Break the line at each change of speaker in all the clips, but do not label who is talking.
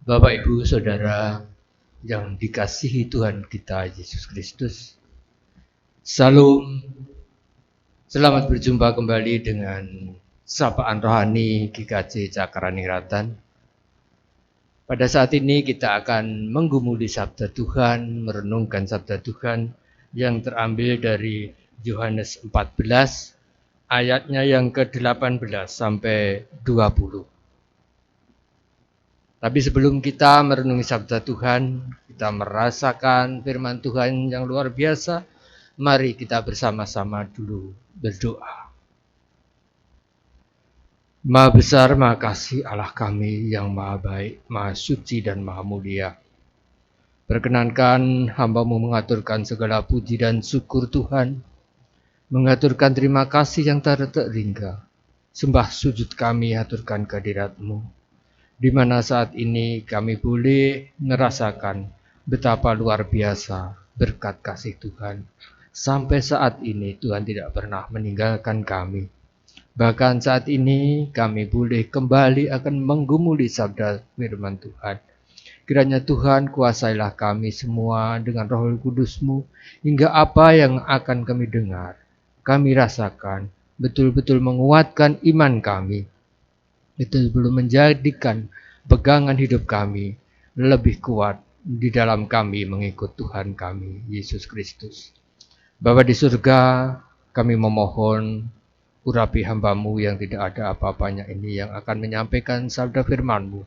Bapak, Ibu, Saudara yang dikasihi Tuhan kita Yesus Kristus. Salam, selamat berjumpa kembali dengan Sapaan Rohani GKJ Cakraningrat. Pada saat ini kita akan menggumuli Sabda Tuhan, merenungkan Sabda Tuhan yang terambil dari Yohanes 14 ayatnya yang ke-18 sampai 20. Tapi sebelum kita merenungi sabda Tuhan, kita merasakan firman Tuhan yang luar biasa, mari kita bersama-sama dulu berdoa. Maha besar, maha kasih Allah kami yang maha baik, maha suci dan maha mulia. Perkenankan hamba-Mu mengaturkan segala puji dan syukur Tuhan, mengaturkan terima kasih yang tak terhingga. Sembah sujud kami aturkan kehadirat-Mu, di mana saat ini kami boleh merasakan betapa luar biasa berkat kasih Tuhan. Sampai saat ini Tuhan tidak pernah meninggalkan kami. Bahkan saat ini kami boleh kembali akan menggumuli sabda firman Tuhan. Kiranya Tuhan kuasailah kami semua dengan Roh Kudus-Mu, hingga apa yang akan kami dengar, kami rasakan betul-betul menguatkan iman kami, betul-betul menjadikan pegangan hidup kami lebih kuat di dalam kami mengikut Tuhan kami, Yesus Kristus. Bapa di surga, kami memohon urapi hamba-Mu yang tidak ada apa-apanya ini yang akan menyampaikan sabda firman-Mu.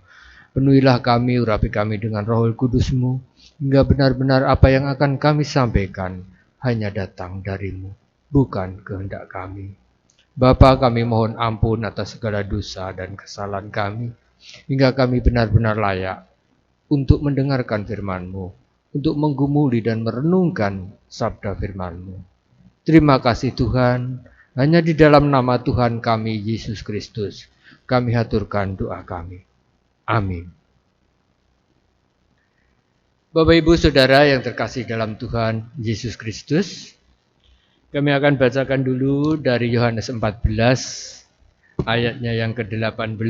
Penuhilah kami, urapi kami dengan Roh Kudus-Mu, hingga benar-benar apa yang akan kami sampaikan hanya datang dari-Mu, bukan kehendak kami. Bapa, kami mohon ampun atas segala dosa dan kesalahan kami, hingga kami benar-benar layak untuk mendengarkan firman-Mu, untuk menggumuli dan merenungkan sabda firman-Mu. Terima kasih Tuhan, hanya di dalam nama Tuhan kami, Yesus Kristus, kami haturkan doa kami. Amin. Bapak, Ibu, Saudara yang terkasih dalam Tuhan Yesus Kristus, kami akan bacakan dulu dari Yohanes 14 ayatnya yang ke-18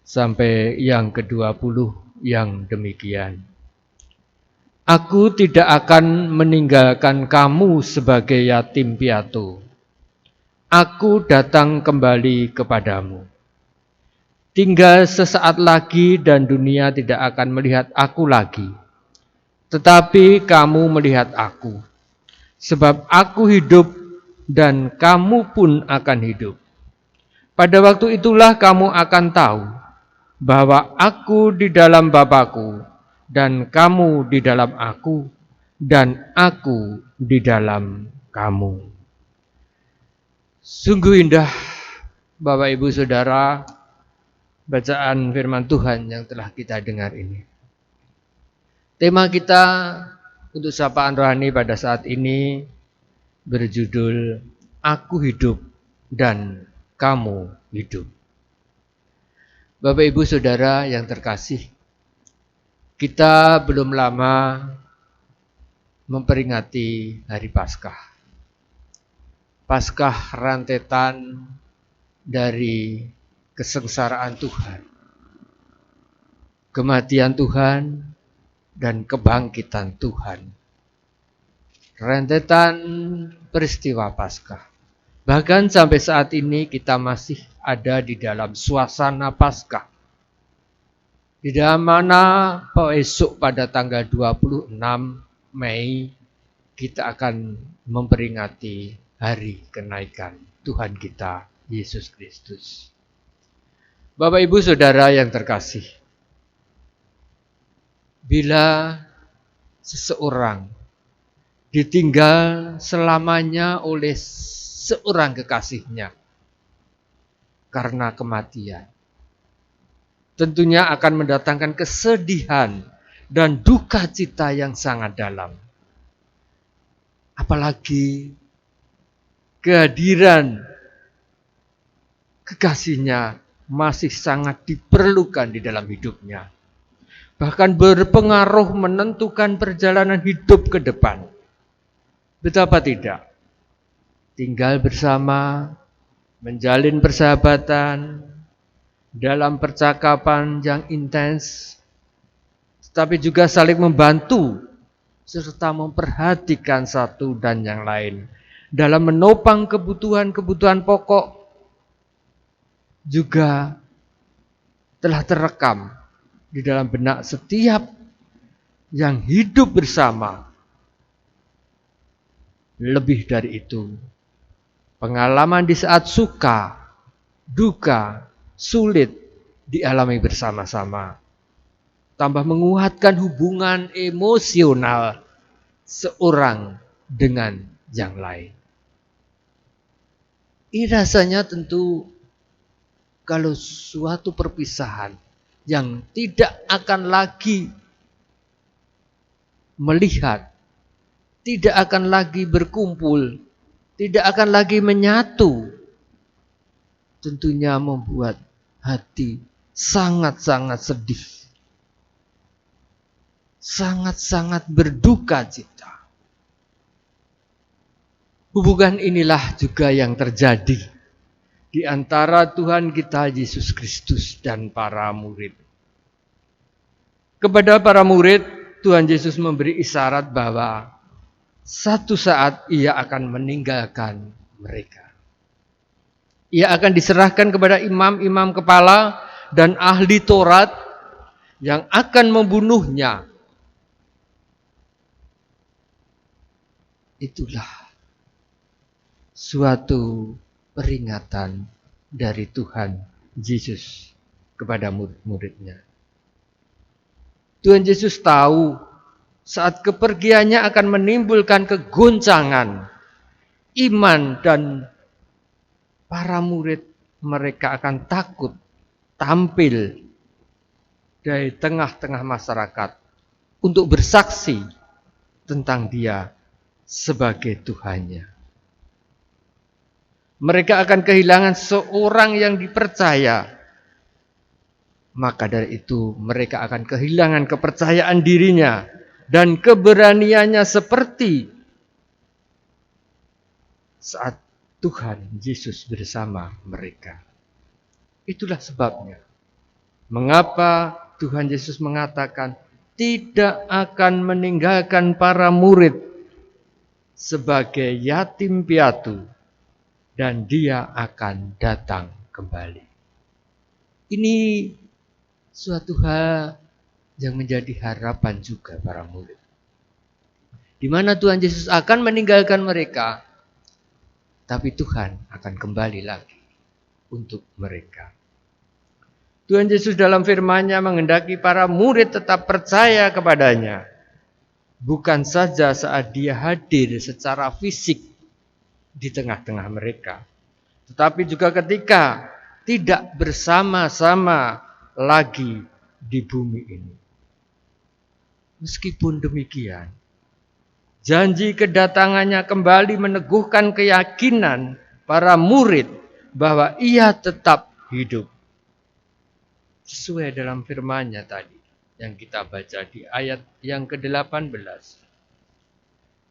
sampai yang ke-20 yang demikian. Aku tidak akan meninggalkan kamu sebagai yatim piatu. Aku datang kembali kepadamu. Tinggal sesaat lagi dan dunia tidak akan melihat aku lagi. Tetapi kamu melihat aku. Sebab aku hidup dan kamu pun akan hidup. Pada waktu itulah kamu akan tahu bahwa aku di dalam Bapa-Ku dan kamu di dalam aku dan aku di dalam kamu. Sungguh indah Bapak, Ibu, Saudara, bacaan firman Tuhan yang telah kita dengar ini. Tema kita untuk sapaan rohani pada saat ini berjudul Aku hidup dan kamu hidup. Bapak, Ibu, Saudara yang terkasih, kita belum lama memperingati hari Paskah. Paskah rentetan dari kesengsaraan Tuhan, kematian Tuhan, dan kebangkitan Tuhan. Rentetan peristiwa Paskah. Bahkan sampai saat ini kita masih ada di dalam suasana Paskah. Di dalam mana esok pada tanggal 26 Mei kita akan memperingati hari kenaikan Tuhan kita Yesus Kristus. Bapak, Ibu, Saudara yang terkasih, bila seseorang ditinggal selamanya oleh seorang kekasihnya karena kematian, tentunya akan mendatangkan kesedihan dan duka cita yang sangat dalam. Apalagi kehadiran kekasihnya masih sangat diperlukan di dalam hidupnya. Bahkan berpengaruh menentukan perjalanan hidup ke depan. Betapa tidak? Tinggal bersama, menjalin persahabatan, dalam percakapan yang intens, tapi juga saling membantu serta memperhatikan satu dan yang lain. Dalam menopang kebutuhan-kebutuhan pokok juga telah terekam di dalam benak setiap yang hidup bersama. Lebih dari itu, pengalaman di saat suka, duka, sulit dialami bersama-sama. Tambah menguatkan hubungan emosional seorang dengan yang lain. Ini rasanya tentu kalau suatu perpisahan yang tidak akan lagi melihat, tidak akan lagi berkumpul, tidak akan lagi menyatu, tentunya membuat hati sangat-sangat sedih. Sangat-sangat berduka cita. Hubungan inilah juga yang terjadi di antara Tuhan kita Yesus Kristus dan para murid. Kepada para murid, Tuhan Yesus memberi isyarat bahwa satu saat ia akan meninggalkan mereka. Ia akan diserahkan kepada imam-imam kepala dan ahli Taurat yang akan membunuhnya. Itulah suatu peringatan dari Tuhan Yesus kepada murid-muridnya. Tuhan Yesus tahu saat kepergiannya akan menimbulkan kegoncangan iman dan para murid mereka akan takut tampil dari tengah-tengah masyarakat untuk bersaksi tentang Dia sebagai Tuhannya. Mereka akan kehilangan seorang yang dipercaya. Maka dari itu mereka akan kehilangan kepercayaan dirinya dan keberaniannya seperti saat Tuhan Yesus bersama mereka. Itulah sebabnya mengapa Tuhan Yesus mengatakan tidak akan meninggalkan para murid sebagai yatim piatu dan Dia akan datang kembali. Ini suatu hal yang menjadi harapan juga para murid. Di mana Tuhan Yesus akan meninggalkan mereka, tapi Tuhan akan kembali lagi untuk mereka. Tuhan Yesus dalam firman-Nya menghendaki para murid tetap percaya kepadanya. Bukan saja saat Dia hadir secara fisik di tengah-tengah mereka, tetapi juga ketika tidak bersama-sama lagi di bumi ini. Meskipun demikian, janji kedatangannya kembali meneguhkan keyakinan para murid bahwa Ia tetap hidup. Sesuai dalam firman-Nya tadi yang kita baca di ayat yang ke-18.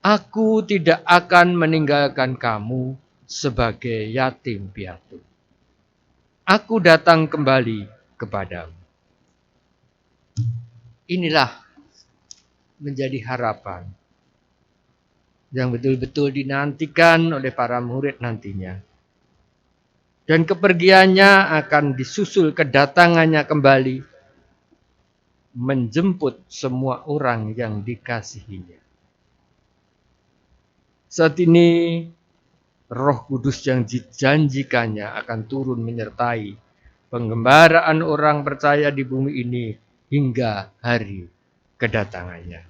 Aku tidak akan meninggalkan kamu sebagai yatim piatu. Aku datang kembali kepadamu. Inilah menjadi harapan yang betul-betul dinantikan oleh para murid nantinya. Dan kepergiannya akan disusul kedatangannya kembali menjemput semua orang yang dikasihinya. Saat ini Roh Kudus yang dijanjikannya akan turun menyertai penggembaraan orang percaya di bumi ini hingga hari kedatangannya.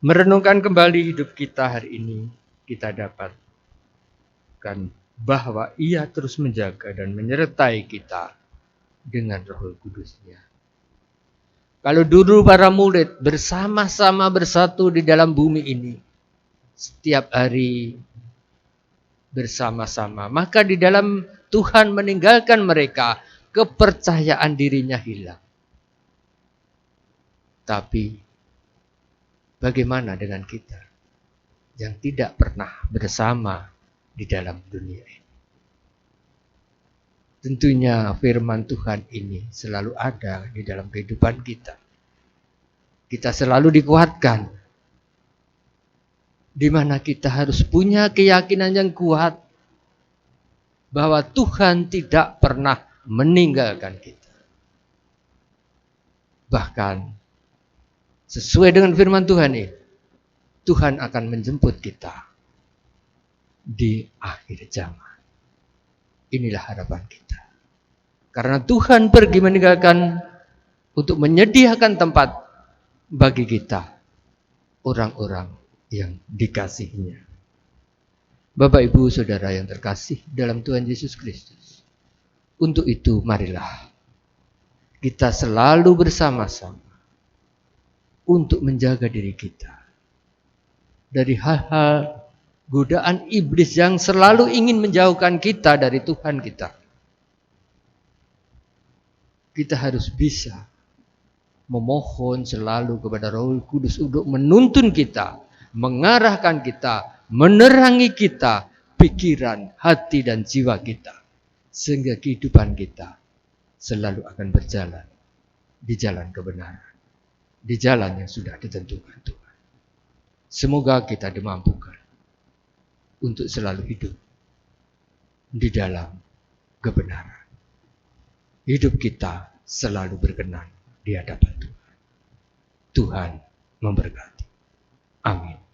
Merenungkan kembali hidup kita hari ini, kita dapatkan bahwa Ia terus menjaga dan menyertai kita dengan Roh Kudus-Nya. Kalau dulu para murid bersama-sama bersatu di dalam bumi ini, setiap hari bersama-sama, maka di dalam Tuhan meninggalkan mereka, kepercayaan dirinya hilang. Tapi bagaimana dengan kita yang tidak pernah bersama di dalam dunia ini? tentunya firman Tuhan ini selalu ada di dalam kehidupan kita. Kita selalu dikuatkan, di mana kita harus punya keyakinan yang kuat bahwa Tuhan tidak pernah meninggalkan kita. Bahkan sesuai dengan firman Tuhan ini, Tuhan akan menjemput kita di akhir zaman. Inilah harapan kita. Karena Tuhan pergi meninggalkan untuk menyediakan tempat bagi kita, orang-orang yang dikasihinya. Bapak, Ibu, Saudara yang terkasih dalam Tuhan Yesus Kristus. Untuk itu marilah kita selalu bersama-sama untuk menjaga diri kita dari hal-hal godaan iblis yang selalu ingin menjauhkan kita dari Tuhan kita. Kita harus bisa memohon selalu kepada Roh Kudus untuk menuntun kita, mengarahkan kita, menerangi kita, pikiran, hati, dan jiwa kita. Sehingga kehidupan kita selalu akan berjalan di jalan kebenaran, di jalan yang sudah ditentukan Tuhan. Semoga kita dimampukan untuk selalu hidup di dalam kebenaran. Hidup kita selalu berkenan di hadapan Tuhan. Tuhan memberkati. Amin.